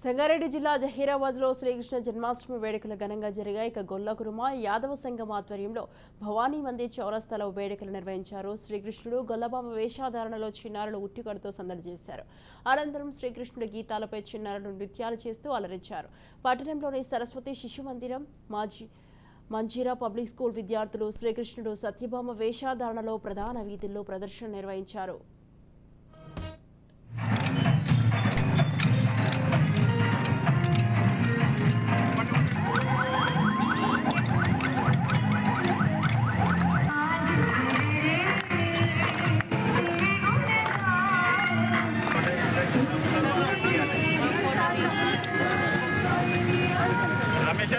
సంగారెడ్డి జిల్లా జహీరాబాద్లో శ్రీకృష్ణ జన్మాష్టమి వేడుకలు ఘనంగా జరిగాయి. గొల్లకురుమ యాదవ సంఘం ఆధ్వర్యంలో భవానీ మందిర్ చౌరస్తాలో వేడుకలు నిర్వహించారు. శ్రీకృష్ణుడు గొల్లబామ వేషధారణలో చిన్నారులు ఉట్టికడుతో సందడి చేశారు. అనంతరం శ్రీకృష్ణుడి గీతాలపై చిన్నారులు నృత్యాలు చేస్తూ అలరించారు. పట్టణంలోని సరస్వతి శిశు మందిరం మంజీరా పబ్లిక్ స్కూల్ విద్యార్థులు శ్రీకృష్ణుడు సత్యభామ వేషధారణలో ప్రధాన వీధుల్లో ప్రదర్శన నిర్వహించారు. रमेश